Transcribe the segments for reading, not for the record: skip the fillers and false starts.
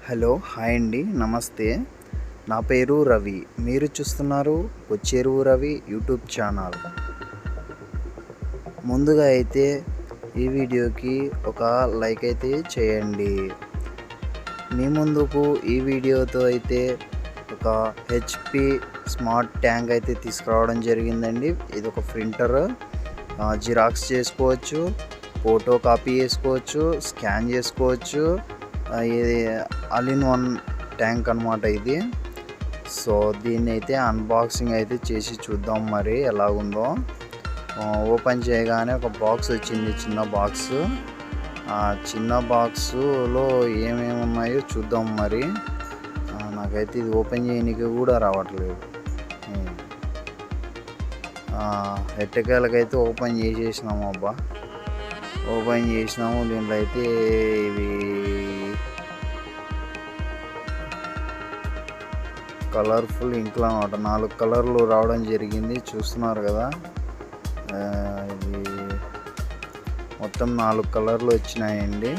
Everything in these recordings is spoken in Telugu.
హలో హాయ్ అండి, నమస్తే. నా పేరు రవి. మీరు చూస్తున్నారు కొచ్చేరువు రవి యూట్యూబ్ ఛానల్. ముందుగా అయితే ఈ వీడియోకి ఒక లైక్ అయితే చేయండి. మీ ముందుకు ఈ వీడియోతో అయితే ఒక హెచ్పి స్మార్ట్ ట్యాంక్ అయితే తీసుకురావడం జరిగిందండి. ఇది ఒక ప్రింటర్, జిరాక్స్ చేసుకోవచ్చు, ఫోటో కాపీ చేసుకోవచ్చు, స్కాన్ చేసుకోవచ్చు. ఇది ఆల్ ఇన్ వన్ ట్యాంక్ అనమాట ఇది. సో దీన్ని అయితే అన్బాక్సింగ్ అయితే చేసి చూద్దాం మరి ఎలాగుందో. ఓపెన్ చేయగానే ఒక బాక్స్ వచ్చింది, చిన్న బాక్స్. ఆ చిన్న బాక్స్లో ఏమేమి ఉన్నాయో చూద్దాం మరి. నాకైతే ఇది ఓపెన్ చేయడానికి కూడా రావట్లేదు. ఎట్టకేలకైతే ఓపెన్ చేసేసినాము. ఓపెన్ చేసినాము. దీంట్లో అయితే ఇవి కలర్ఫుల్ ఇంక్లు అనమాట. 4 కలర్లు రావడం జరిగింది, చూస్తున్నారు కదా. ఇది మొత్తం 4 కలర్లు వచ్చినాయండి.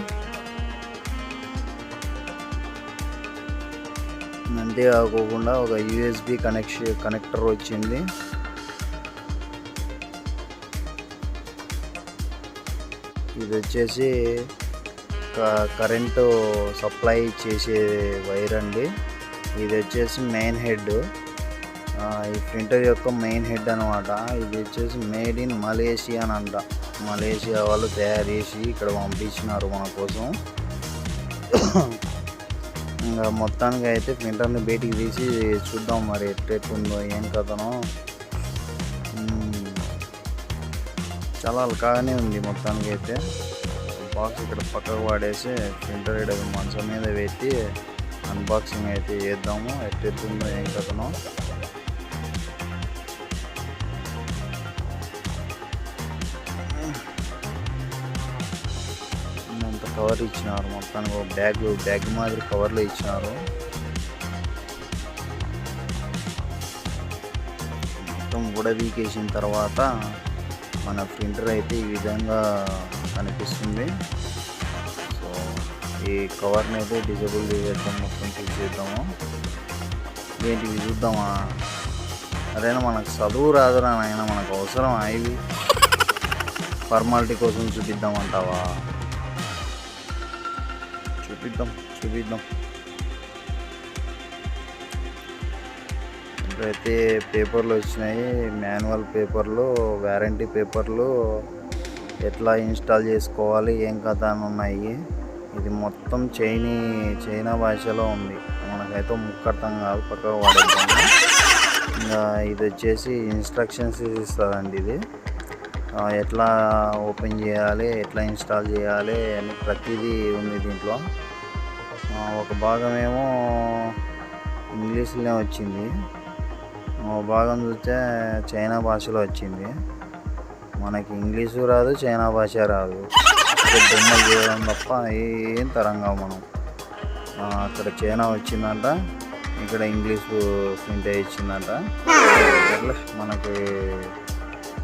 అంతేకాకుండా ఒక యూఎస్బి కనెక్టర్ వచ్చింది. ఇది వచ్చేసి కరెంటు సప్లై చేసే వైర్ అండి. ఇది వచ్చేసి మెయిన్ హెడ్, ఈ ప్రింటర్ యొక్క మెయిన్ హెడ్ అనమాట. ఇది వచ్చేసి మేడ్ ఇన్ మలేషియా అని అంట. మలేషియా వాళ్ళు తయారు చేసి ఇక్కడ పంపించినారు మన కోసం. ఇంకా మొత్తానికి అయితే ప్రింటర్ని బయటికి తీసి చూద్దాం మరి ఎట్టుందో ఏం కథనో. చాలా అలకాగానే ఉంది మొత్తానికి అయితే. బాక్స్ ఇక్కడ పక్కకు వాడేసి ప్రింటర్ ఇక్కడ మంచం మీద పెట్టి అన్బాక్సింగ్ అయితే చేద్దాము. ఎట్టుందో ఏం కథనో. అంత కవర్ ఇచ్చినారు మొత్తానికి. ఒక బ్యాగ్ మాదిరి కవర్లో ఇచ్చినారు. మొత్తం ఉడదీకేసిన తర్వాత మన ప్రింటర్ అయితే ఈ విధంగా కనిపిస్తుంది. సో ఈ కవర్ని అయితే డిజేబుల్ చేద్దాం, మొత్తం తీసేద్దాము. ఏంటివి చూద్దామా? అదేనా మనకు చదువు రాదురా నాయన, మనకు అవసరం ఇవి. ఫార్మాలిటీ కోసం చూపిద్దామంటావా? చూపిద్దాం. అయితే పేపర్లు వచ్చినాయి, మాన్యువల్ పేపర్లు, వారంటీ పేపర్లు, ఎట్లా ఇన్స్టాల్ చేసుకోవాలి ఏం కథ అని ఉన్నాయి. ఇది మొత్తం చైనా భాషలో ఉంది. మనకైతే ముక్కర్థం కాదు, పక్కగా వాడేద్దాము. ఇంకా ఇది వచ్చేసి ఇన్స్ట్రక్షన్స్ ఇస్తుందండి. ఇది ఎట్లా ఓపెన్ చేయాలి, ఎట్లా ఇన్స్టాల్ చేయాలి అని ప్రతిదీ ఉంది దీంట్లో. ఒక భాగం ఏమో ఇంగ్లీష్లోనే వచ్చింది, భాగం చూస్తే చైనా భాషలో వచ్చింది. మనకి ఇంగ్లీషు రాదు, చైనా భాష రాదు. బొమ్మలు చేయడం తప్ప ఏం తరంగా మనం. అక్కడ చైనా వచ్చిందంట, ఇక్కడ ఇంగ్లీషు ప్రింట్ ఇచ్చిందంట. అట్లా మనకి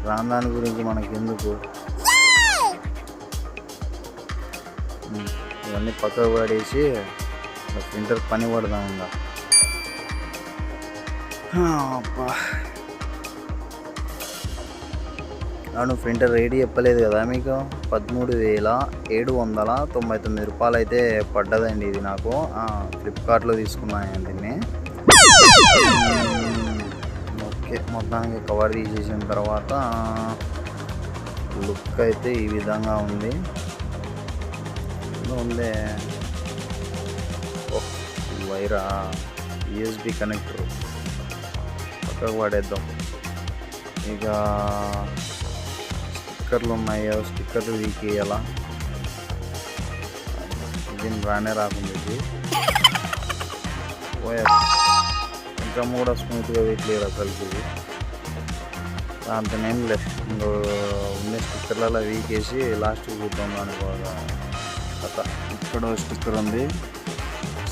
రాందాని గురించి మనకి ఎందుకు. ఇవన్నీ పక్కకు పడేసి ప్రింటర్ పని పడదాం. ఇంకా అవును, ప్రింటర్ రేట్ చెప్పలేదు కదా మీకు. 13,799 రూపాయలు అయితే పడ్డదండి ఇది నాకు. ఫ్లిప్కార్ట్లో తీసుకున్నాను దీన్ని. ఓకే, మొత్తానికి కవర్ తీసేసిన తర్వాత లుక్ అయితే ఈ విధంగా ఉంది. వైరా యూఎస్బి కనెక్టర్ పక్కకు వాడేద్దాం. ఇక స్టిక్కర్లు ఉన్నాయో, స్టిక్కర్లు వీకేయాలా. దీన్ని రానే రాకుండా ఇది ఇంకా కూడా స్మూత్గా వీట్లేదు అసలుకి. ఇది దాంతోనేం లేదు, ఉన్న స్టిక్కర్లలో వీకేసి లాస్ట్కి చూద్దాం అనుకోగా కథ. ఇక్కడ స్టిక్కర్ ఉంది,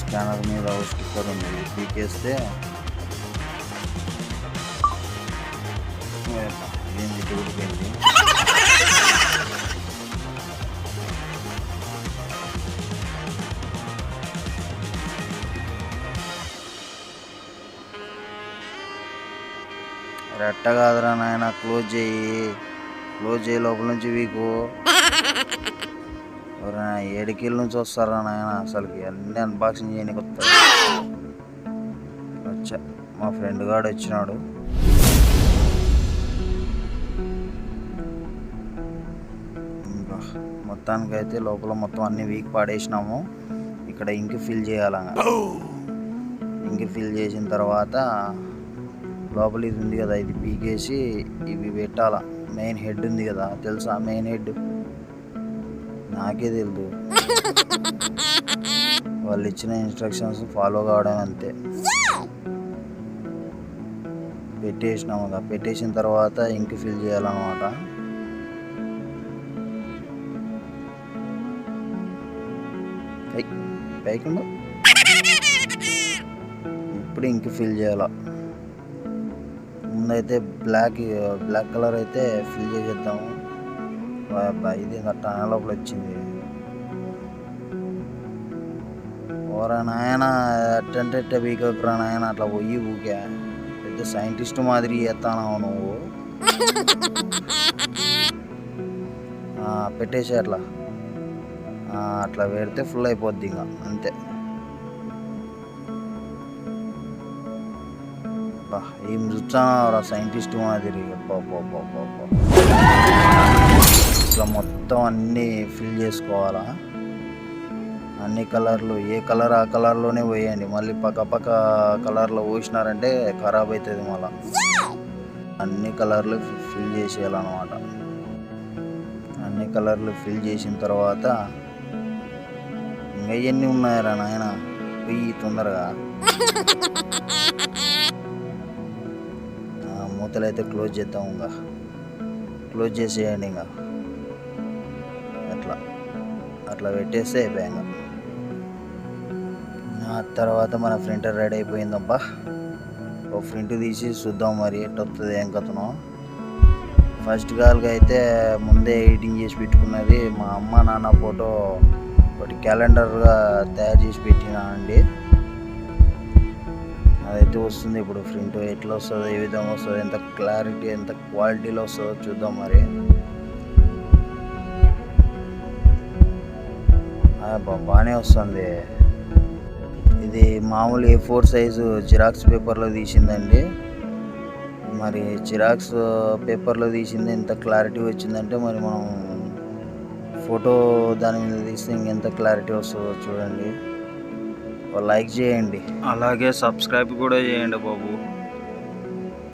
స్కానర్ మీద స్టిక్కర్ ఉంది. వీకేస్తే ఏంది ఊడిపోయింది. రెట్ట కాదురా నాయన, క్లోజ్ చేయి లోపల నుంచి వీకు. 7 కిలో నుంచి వస్తారా నాయన, అసలుకి అన్ని అన్బాక్సింగ్ చేయడానికి వస్తారు. వచ్చా మా ఫ్రెండ్ గాడు వచ్చినాడు. మొత్తానికైతే లోపల మొత్తం అన్ని వీక్ పాడేసినాము. ఇక్కడ ఇంక్ ఫిల్ చేయాలి. ఇంక్ ఫిల్ చేసిన తర్వాత లోపల ఇది ఉంది కదా, ఇది పీకేసి ఇవి పెట్టాల. మెయిన్ హెడ్ ఉంది కదా, తెలుసా? మెయిన్ హెడ్ నాకే తెలుసు. వాళ్ళు ఇచ్చిన ఇన్స్ట్రక్షన్స్ ఫాలో కావడం అంతే. పెట్టేసినాము. పెట్టేసిన తర్వాత ఇంక్ ఫిల్ చేయాలన్నమాట. పైకి ఇప్పుడు ఇంక్ ఫిల్ చేయాల. ముందైతే బ్లాక్ కలర్ అయితే ఫిల్ చేసేద్దాము. ఇది టన లోపల వచ్చింది. ఓరా నాయన, అట్టంటే బీకరా నాయన, అట్లా పోయి ఊకే పెద్ద సైంటిస్ట్ మాదిరి చేస్తానావు నువ్వు. పెట్టేసి అట్లా పెడితే ఫుల్ అయిపోద్ది ఇంకా అంతే. ఏం చూస్తానా సైంటిస్ట్ మాదిరి. ఇట్లా మొత్తం అన్నీ ఫిల్ చేసుకోవాలా. అన్ని కలర్లు, ఏ కలర్ ఆ కలర్లోనే పోయండి. మళ్ళీ పక్క కలర్లో పోసినారంటే ఖరాబ్ అవుతుంది మళ్ళా. అన్ని కలర్లు ఫిల్ చేసేయాలన్నమాట. అన్ని కలర్లు ఫిల్ చేసిన తర్వాత ఇంకా ఇవన్నీ ఉన్నాయరా నాయన, పోయి తొందరగా. మూతలు అయితే క్లోజ్ చేద్దాం. ఇంకా క్లోజ్ చేసేయండి. ఇంకా అట్లా పెట్టేస్తే అయిపోయాక ఆ తర్వాత మన ప్రింటర్ రెడీ అయిపోయిందబ్బా. ఒక ప్రింట్ తీసి చూద్దాం మరి ఎట్ట వస్తుంది, ఏం కథనో. ఫస్ట్ కాల్గా అయితే ముందే ఎడిటింగ్ చేసి పెట్టుకున్నది మా అమ్మ నాన్న ఫోటో ఒకటి క్యాలెండర్గా తయారు చేసి పెట్టినానండి. అదైతే వస్తుంది. ఇప్పుడు ప్రింట్ ఎట్లా వస్తుందో, ఏ విధంగా వస్తుందో, ఎంత క్లారిటీ ఎంత క్వాలిటీలో వస్తుందో చూద్దాం మరి. బాగానే వస్తుంది. ఇది మామూలు A4 సైజు జిరాక్స్ పేపర్లో తీసిందండి. మరి జిరాక్స్ పేపర్లో తీసింది ఎంత క్లారిటీ వచ్చిందంటే, మరి మనం ఫోటో దాని మీద తీస్తే ఇంకెంత క్లారిటీ వస్తుందో చూడండి. లైక్ చేయండి, అలాగే సబ్స్క్రైబ్ కూడా చేయండి బాబు.